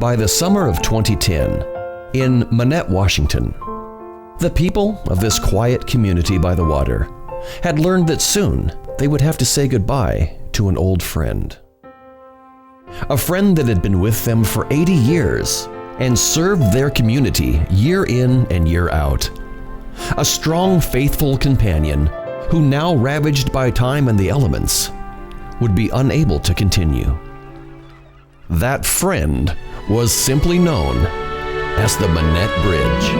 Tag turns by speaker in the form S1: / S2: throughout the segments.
S1: By the summer of 2010, in Manette, Washington, the people of this quiet community by the water had learned that soon they would have to say goodbye to an old friend. A friend that had been with them for 80 years and served their community year in and year out. A strong, faithful companion who, now ravaged by time and the elements, would be unable to continue. That friend was simply known as the Manette Bridge.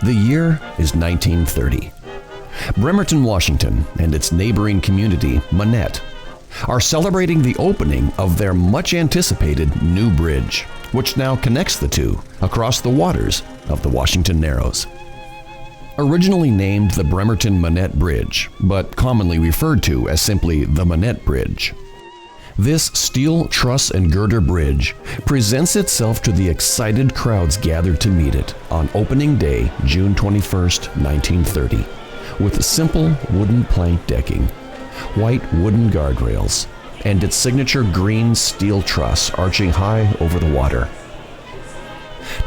S1: The year is 1930. Bremerton, Washington, and its neighboring community, Manette, are celebrating the opening of their much-anticipated new bridge, which now connects the two across the waters of the Washington Narrows. Originally named the Bremerton-Manette Bridge, but commonly referred to as simply the Manette Bridge, this steel truss and girder bridge presents itself to the excited crowds gathered to meet it on opening day, June 21st, 1930, with simple wooden plank decking, white wooden guardrails, and its signature green steel truss arching high over the water.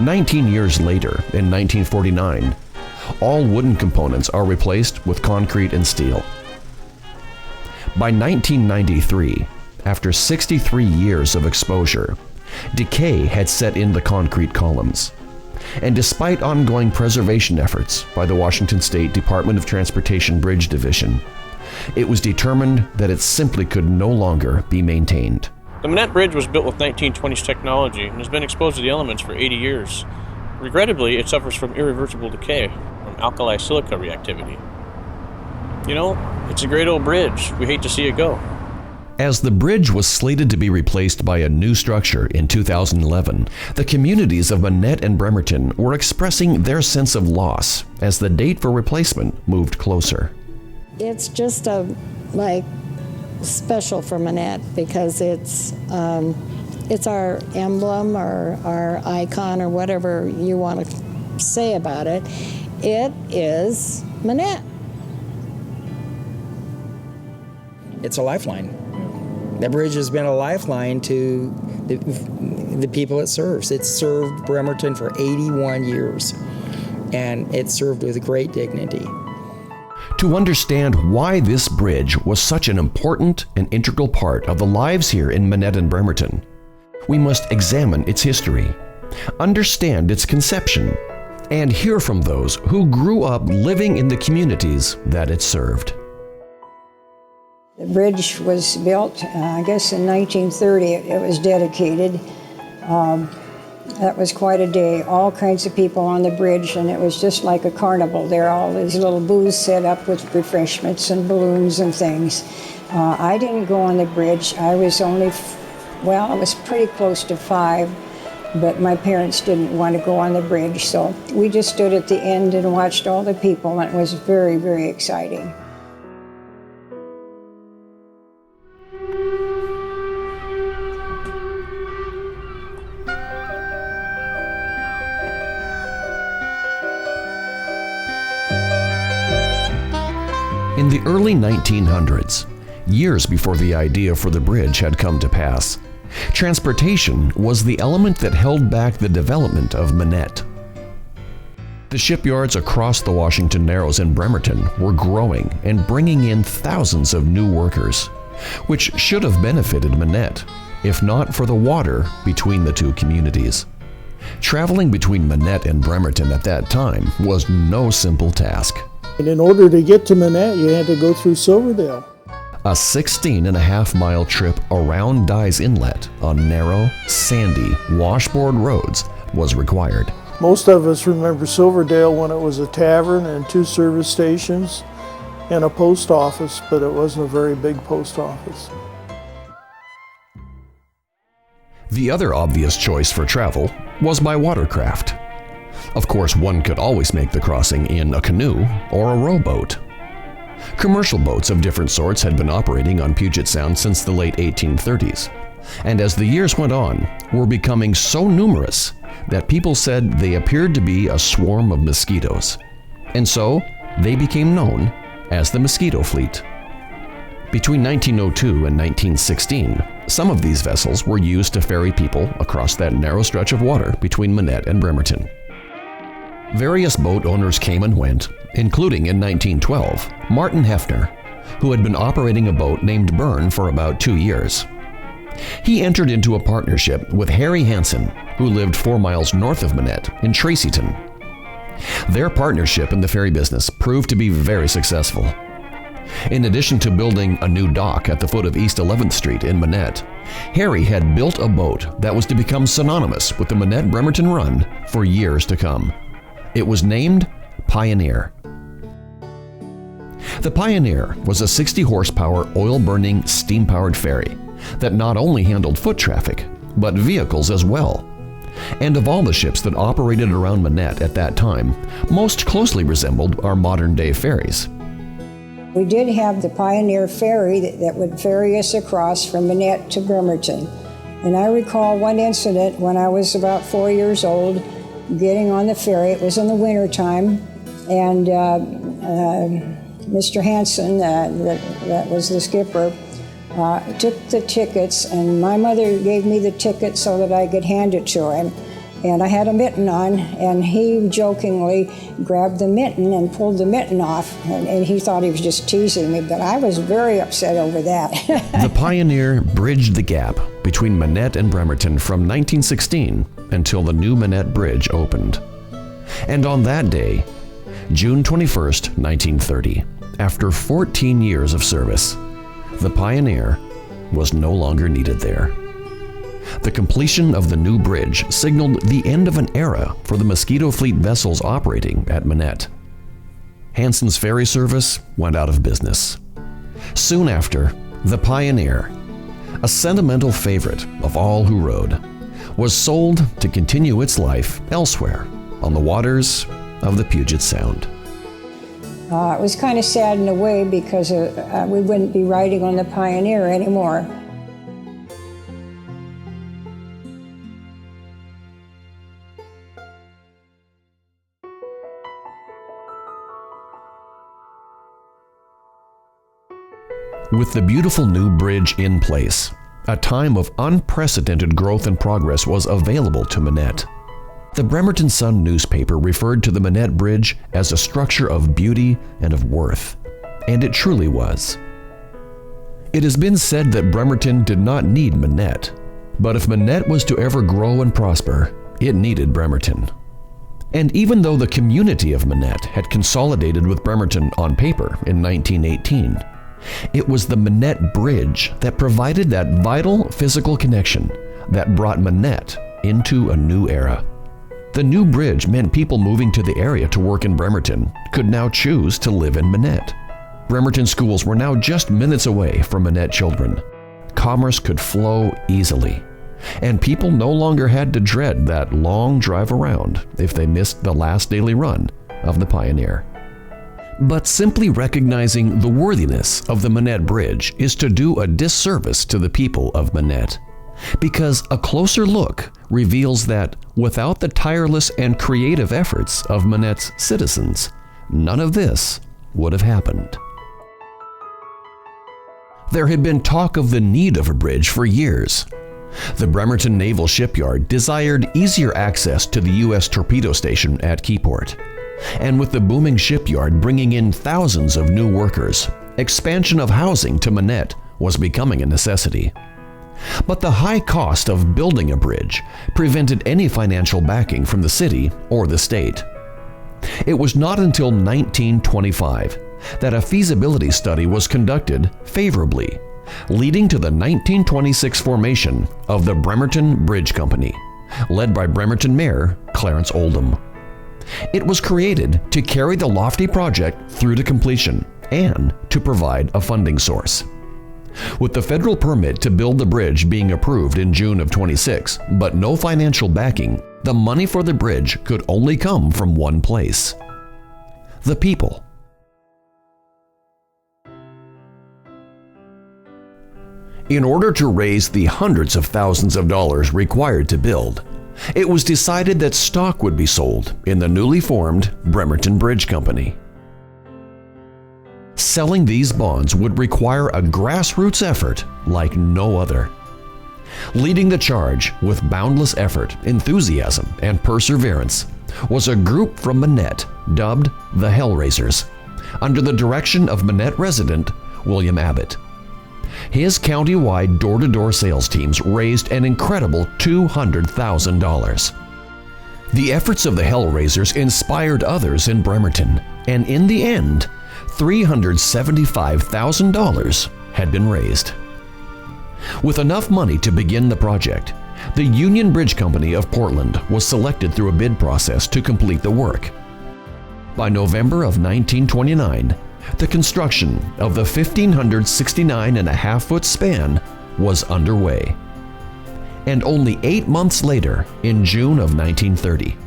S1: 19 years later, in 1949, all wooden components are replaced with concrete and steel. By 1993, after 63 years of exposure, decay had set in the concrete columns. And despite ongoing preservation efforts by the Washington State Department of Transportation Bridge Division, it was determined that it simply could no longer be maintained.
S2: The Manette Bridge was built with 1920s technology and has been exposed to the elements for 80 years. Regrettably, it suffers from irreversible decay from alkali silica reactivity. You know, it's a great old bridge. We hate to see it go.
S1: As the bridge was slated to be replaced by a new structure in 2011, the communities of Manette and Bremerton were expressing their sense of loss as the date for replacement moved closer.
S3: It's just special for Manette because it's our emblem or our icon or whatever you want to say about it. It is Manette.
S4: It's a lifeline. That bridge has been a lifeline to the people it serves. It's served Bremerton for 81 years, and it's served with great dignity.
S1: To understand why this bridge was such an important and integral part of the lives here in Manette and Bremerton, we must examine its history, understand its conception, and hear from those who grew up living in the communities that it served.
S5: The bridge was built, I guess in 1930, it was dedicated. That was quite a day. All kinds of people on the bridge, and it was just like a carnival. There are all these little booths set up with refreshments and balloons and things. I didn't go on the bridge. I was I was pretty close to 5, but my parents didn't want to go on the bridge, so we just stood at the end and watched all the people, and it was very, very exciting.
S1: In the early 1900s, years before the idea for the bridge had come to pass, transportation was the element that held back the development of Manette. The shipyards across the Washington Narrows and Bremerton were growing and bringing in thousands of new workers, which should have benefited Manette, if not for the water between the two communities. Traveling between Manette and Bremerton at that time was no simple task.
S6: And in order to get to Manette, you had to go through Silverdale.
S1: A 16.5-mile trip around Dye's Inlet on narrow, sandy, washboard roads was required.
S6: Most of us remember Silverdale when it was a tavern and 2 service stations and a post office, but it wasn't a very big post office.
S1: The other obvious choice for travel was by watercraft. Of course, one could always make the crossing in a canoe or a rowboat. Commercial boats of different sorts had been operating on Puget Sound since the late 1830s, and as the years went on, were becoming so numerous that people said they appeared to be a swarm of mosquitoes, and so they became known as the Mosquito Fleet. Between 1902 and 1916, some of these vessels were used to ferry people across that narrow stretch of water between Manette and Bremerton. Various boat owners came and went, including in 1912, Martin Hefner, who had been operating a boat named Byrne for about 2 years. He entered into a partnership with Harry Hansen, who lived 4 miles north of Manette in Tracyton. Their partnership in the ferry business proved to be very successful. In addition to building a new dock at the foot of East 11th Street in Manette, Harry had built a boat that was to become synonymous with the Manette-Bremerton run for years to come. It was named Pioneer. The Pioneer was a 60-horsepower oil-burning, steam-powered ferry that not only handled foot traffic, but vehicles as well. And of all the ships that operated around Manette at that time, most closely resembled our modern-day ferries.
S5: We did have the Pioneer ferry that would ferry us across from Manette to Bremerton. And I recall one incident when I was about 4 years old, getting on the ferry. It was in the wintertime, and Mr. Hansen, that was the skipper, took the tickets, and my mother gave me the ticket so that I could hand it to him. And I had a mitten on, and he jokingly grabbed the mitten and pulled the mitten off, and he thought he was just teasing me, but I was very upset over that.
S1: The Pioneer bridged the gap between Manette and Bremerton from 1916 until the new Manette Bridge opened. And on that day, June 21st, 1930, after 14 years of service, the Pioneer was no longer needed there. The completion of the new bridge signaled the end of an era for the Mosquito Fleet vessels operating at Manette. Hansen's ferry service went out of business. Soon after, the Pioneer, a sentimental favorite of all who rode, was sold to continue its life elsewhere on the waters of the Puget Sound.
S5: It was kind of sad in a way because we wouldn't be riding on the Pioneer anymore.
S1: With the beautiful new bridge in place, a time of unprecedented growth and progress was available to Manette. The Bremerton Sun newspaper referred to the Manette Bridge as a structure of beauty and of worth, and it truly was. It has been said that Bremerton did not need Manette, but if Manette was to ever grow and prosper, it needed Bremerton. And even though the community of Manette had consolidated with Bremerton on paper in 1918, it was the Manette Bridge that provided that vital physical connection that brought Manette into a new era. The new bridge meant people moving to the area to work in Bremerton could now choose to live in Manette. Bremerton schools were now just minutes away from Manette children. Commerce could flow easily, and people no longer had to dread that long drive around if they missed the last daily run of the Pioneer. But simply recognizing the worthiness of the Manette Bridge is to do a disservice to the people of Manette, because a closer look reveals that without the tireless and creative efforts of Manette's citizens, none of this would have happened. There had been talk of the need of a bridge for years. The Bremerton Naval Shipyard desired easier access to the U.S. torpedo station at Keyport. And with the booming shipyard bringing in thousands of new workers, expansion of housing to Manette was becoming a necessity. But the high cost of building a bridge prevented any financial backing from the city or the state. It was not until 1925 that a feasibility study was conducted favorably, leading to the 1926 formation of the Bremerton Bridge Company, led by Bremerton Mayor Clarence Oldham. It was created to carry the lofty project through to completion and to provide a funding source. With the federal permit to build the bridge being approved in June of 26, but no financial backing, the money for the bridge could only come from one place: the people. In order to raise the hundreds of thousands of dollars required to build, it was decided that stock would be sold in the newly formed Bremerton Bridge Company. Selling these bonds would require a grassroots effort like no other. Leading the charge with boundless effort, enthusiasm, and perseverance was a group from Manette dubbed the Hellraisers, under the direction of Manette resident William Abbott. His county-wide door-to-door sales teams raised an incredible $200,000. The efforts of the Hellraisers inspired others in Bremerton, and in the end, $375,000 had been raised. With enough money to begin the project, the Union Bridge Company of Portland was selected through a bid process to complete the work. By November of 1929, the construction of the 1,569.5-foot span was underway. And only 8 months later, in June of 1930,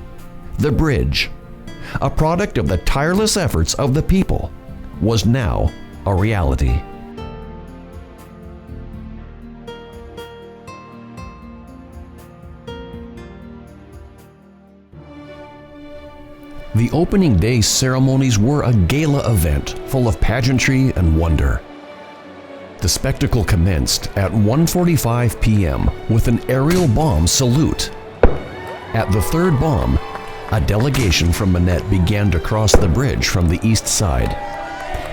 S1: the bridge, a product of the tireless efforts of the people, was now a reality. The opening day ceremonies were a gala event full of pageantry and wonder. The spectacle commenced at 1:45 p.m. with an aerial bomb salute. At the third bomb, a delegation from Manette began to cross the bridge from the east side.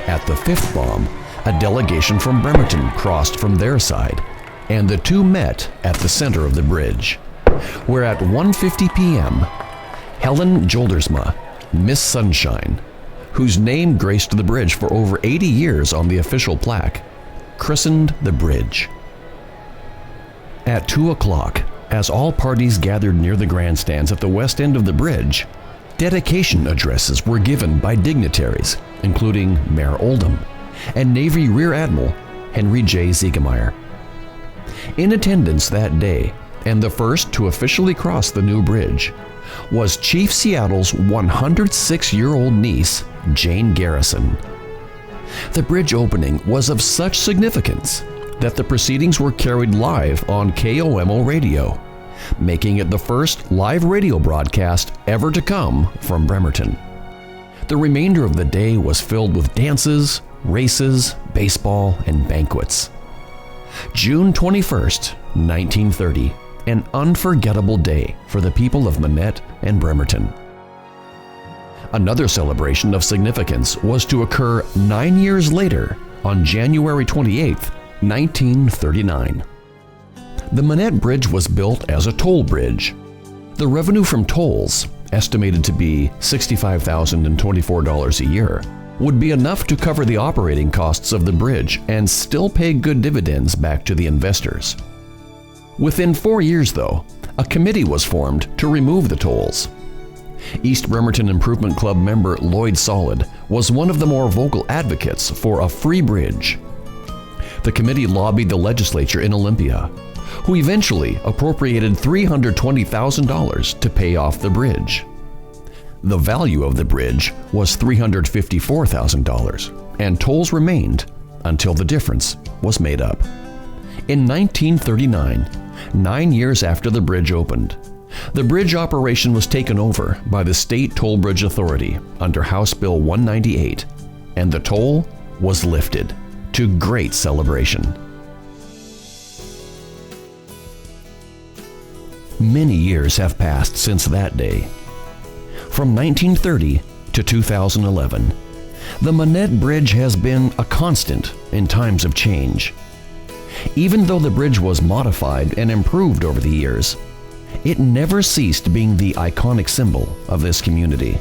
S1: At the fifth bomb, a delegation from Bremerton crossed from their side, and the two met at the center of the bridge, where at 1:50 p.m., Helen Joldersma, Miss Sunshine, whose name graced the bridge for over 80 years on the official plaque, christened the bridge. At 2 o'clock, as all parties gathered near the grandstands at the west end of the bridge, dedication addresses were given by dignitaries, including Mayor Oldham and Navy Rear Admiral Henry J. Ziegemeyer. In attendance that day, and the first to officially cross the new bridge, was Chief Seattle's 106-year-old niece, Jane Garrison. The bridge opening was of such significance that the proceedings were carried live on KOMO radio, making it the first live radio broadcast ever to come from Bremerton. The remainder of the day was filled with dances, races, baseball, and banquets. June 21st, 1930, an unforgettable day for the people of Manette and Bremerton. Another celebration of significance was to occur 9 years later on January 28, 1939. The Manette Bridge was built as a toll bridge. The revenue from tolls, estimated to be $65,024 a year, would be enough to cover the operating costs of the bridge and still pay good dividends back to the investors. Within 4 years, though, a committee was formed to remove the tolls. East Bremerton Improvement Club member Lloyd Solid was one of the more vocal advocates for a free bridge. The committee lobbied the legislature in Olympia, who eventually appropriated $320,000 to pay off the bridge. The value of the bridge was $354,000, and tolls remained until the difference was made up. In 1939, 9 years after the bridge opened, the bridge operation was taken over by the State Toll Bridge Authority under House Bill 198, and the toll was lifted to great celebration. Many years have passed since that day. From 1930 to 2011, the Manette Bridge has been a constant in times of change. Even though the bridge was modified and improved over the years, it never ceased being the iconic symbol of this community.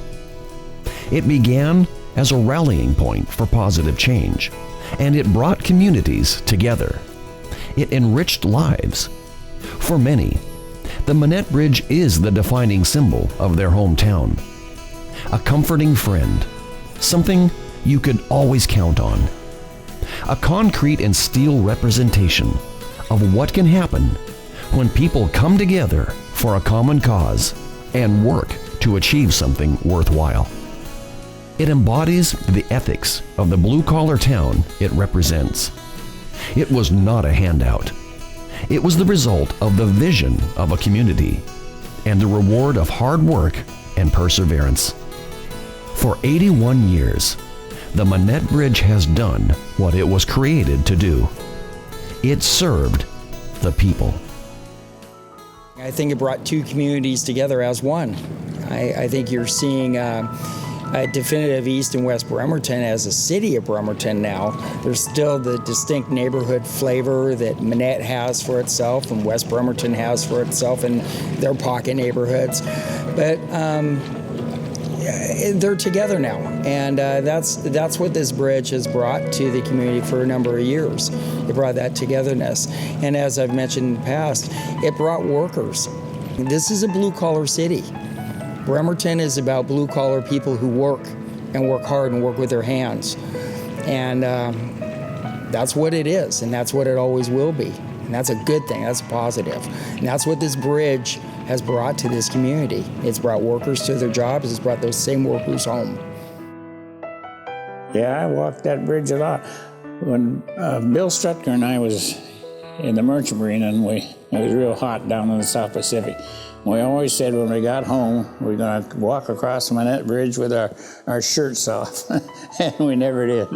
S1: It began as a rallying point for positive change, and it brought communities together. It enriched lives. For many, the Manette Bridge is the defining symbol of their hometown. A comforting friend, something you could always count on. A concrete and steel representation of what can happen when people come together for a common cause and work to achieve something worthwhile. It embodies the ethics of the blue-collar town it represents. It was not a handout. It was the result of the vision of a community and the reward of hard work and perseverance. For 81 years, the Manette Bridge has done what it was created to do. It served the people.
S4: I think it brought two communities together as one. I think you're seeing a definitive East and West Bremerton as a city of Bremerton now. There's still the distinct neighborhood flavor that Manette has for itself and West Bremerton has for itself in their pocket neighborhoods. But they're together now, and that's what this bridge has brought to the community for a number of years. It brought that togetherness, and as I've mentioned in the past, it brought workers. This is a blue-collar city. Bremerton is about blue-collar people who work and work hard and work with their hands, and that's what it is, and that's what it always will be, and that's a good thing. That's a positive, and that's what this bridge has brought to this community. It's brought workers to their jobs. It's brought those same workers home.
S7: Yeah, I walked that bridge a lot. When Bill Strutker and I was in the Merchant Marine, and it was real hot down in the South Pacific. We always said when we got home, we're going to walk across the Manette Bridge with our shirts off, and we never did.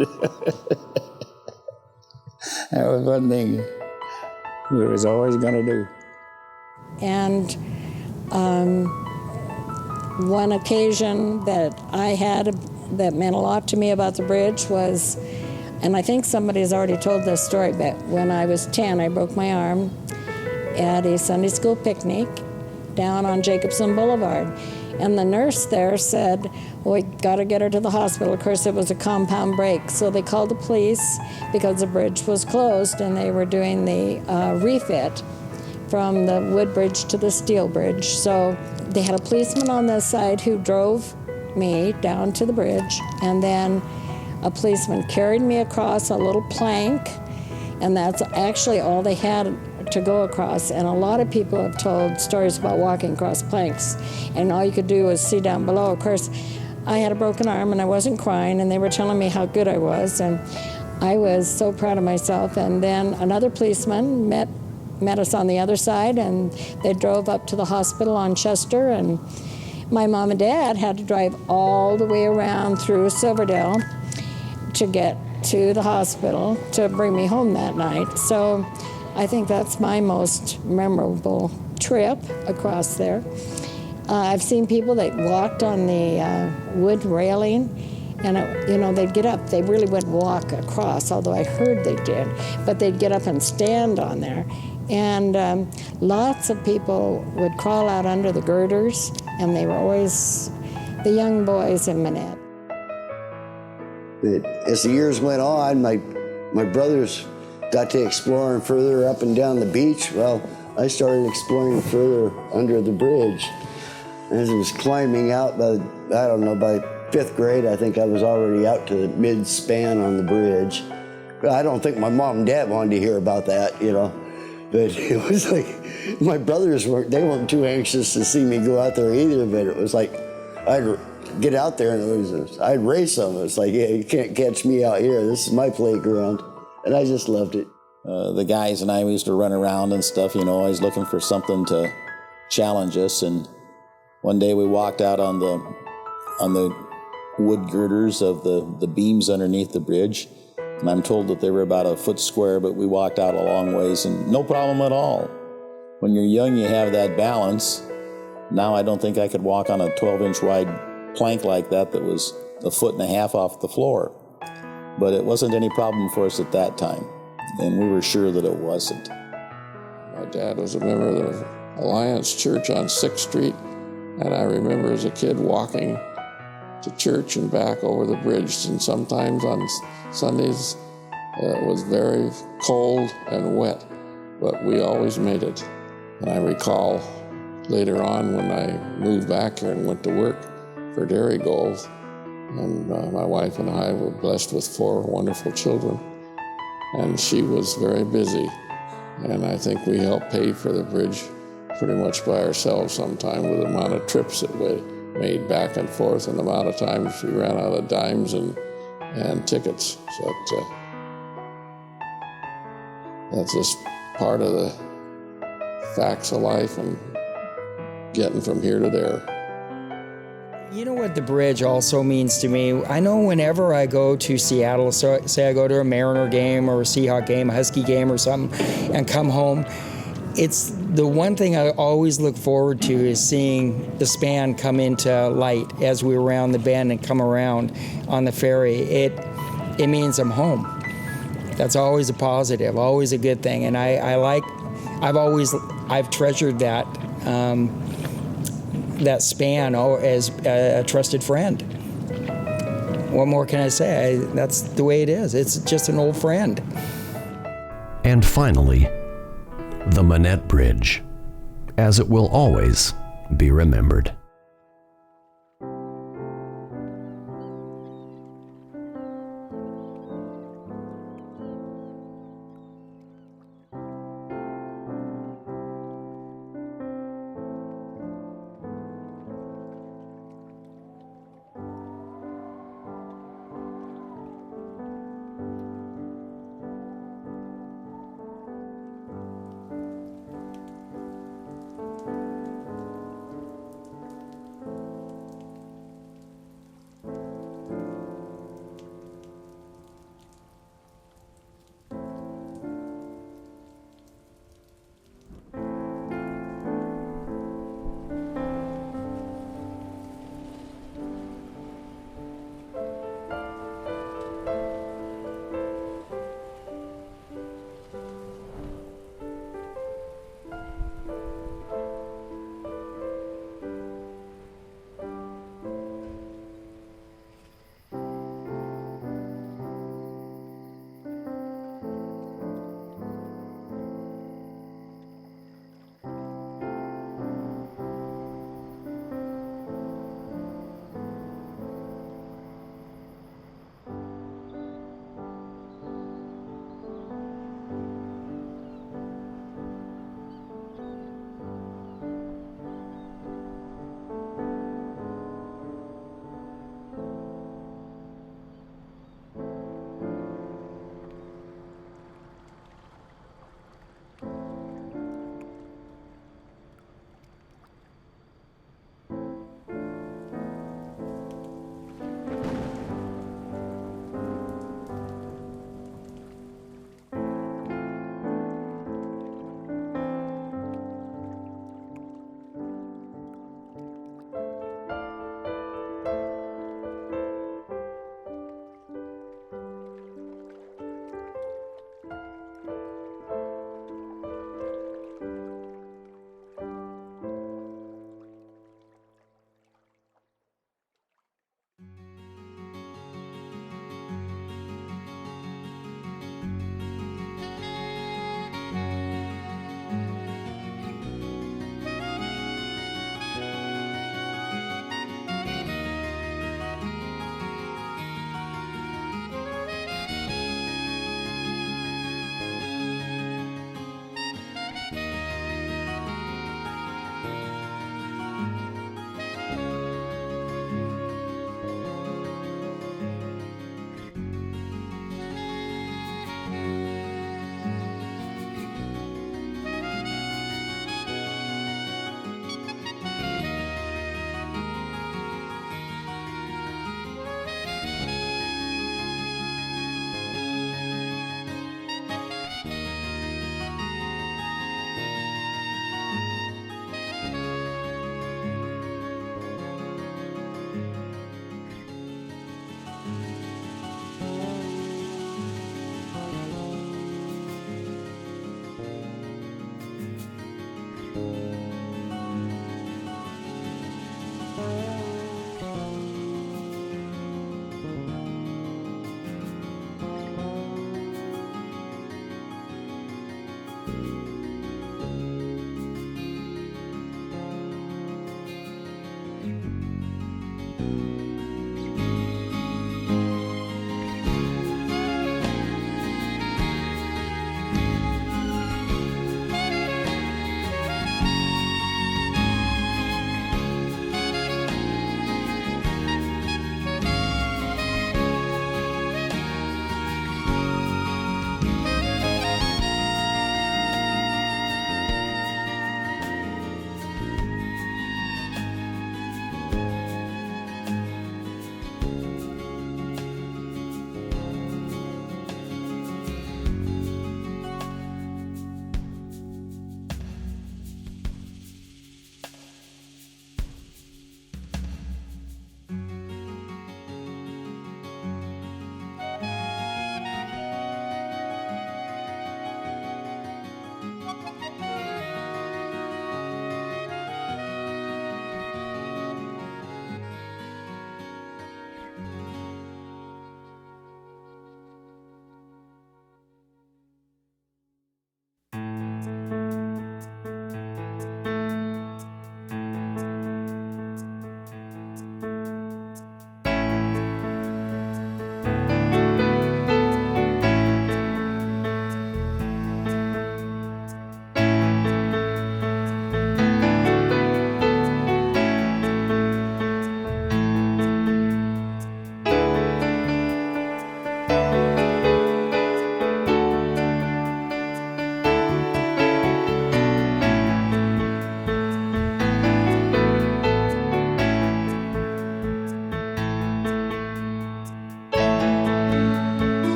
S7: That was one thing we was always going to do.
S3: And one occasion that I had that meant a lot to me about the bridge was, and I think somebody's already told this story, but when I was 10, I broke my arm at a Sunday school picnic down on Jacobson Boulevard. And the nurse there said, well, we got to get her to the hospital. Of course, it was a compound break. So they called the police because the bridge was closed and they were doing the refit from the wood bridge to the steel bridge. So they had a policeman on this side who drove me down to the bridge, and then a policeman carried me across a little plank, and that's actually all they had to go across. And a lot of people have told stories about walking across planks, and all you could do was see down below. Of course, I had a broken arm and I wasn't crying, and they were telling me how good I was, and I was so proud of myself. And then another policeman met us on the other side, and they drove up to the hospital on Chester, and my mom and dad had to drive all the way around through Silverdale to get to the hospital to bring me home that night. So I think that's my most memorable trip across there. I've seen people that walked on the wood railing, and they'd get up. They really wouldn't walk across, although I heard they did, but they'd get up and stand on there. And lots of people would crawl out under the girders, and they were always the young boys in Manette.
S8: As the years went on, my brothers got to exploring further up and down the beach. Well, I started exploring further under the bridge. As I was climbing out, by 5th grade, I think I was already out to the mid-span on the bridge. But I don't think my mom and dad wanted to hear about that, But it was like, my brothers weren't too anxious to see me go out there either, but it was like, I'd get out there and I'd race them. It's like, yeah, you can't catch me out here. This is my playground. And I just loved it.
S9: The guys and I used to run around and stuff, always looking for something to challenge us. And one day we walked out on the wood girders of the beams underneath the bridge. And I'm told that they were about a foot square, but we walked out a long ways and no problem at all. When you're young, you have that balance. Now I don't think I could walk on a 12-inch wide plank like that was 1.5 feet off the floor. But it wasn't any problem for us at that time, and we were sure that it wasn't.
S10: My dad was a member of the Alliance Church on 6th Street, and I remember as a kid walking to church and back over the bridge, and sometimes on Sundays it was very cold and wet, but we always made it. And I recall later on when I moved back here and went to work for Dairy Gold, and my wife and I were blessed with 4 wonderful children, and she was very busy, and I think we helped pay for the bridge pretty much by ourselves sometime with the amount of trips that we made back and forth and the amount of times we ran out of dimes and tickets. So that's just part of the facts of life and getting from here to there.
S4: You know what the bridge also means to me? I know whenever I go to Seattle, so say I go to a Mariner game or a Seahawk game, a Husky game or something, and come home, it's the one thing I always look forward to is seeing the span come into light as we round the bend and come around on the ferry. It means I'm home. That's always a positive, always a good thing, and I've treasured that that span as a trusted friend. What more can I say? That's the way it is. It's just an old friend.
S1: And finally, the Manette Bridge, as it will always be remembered.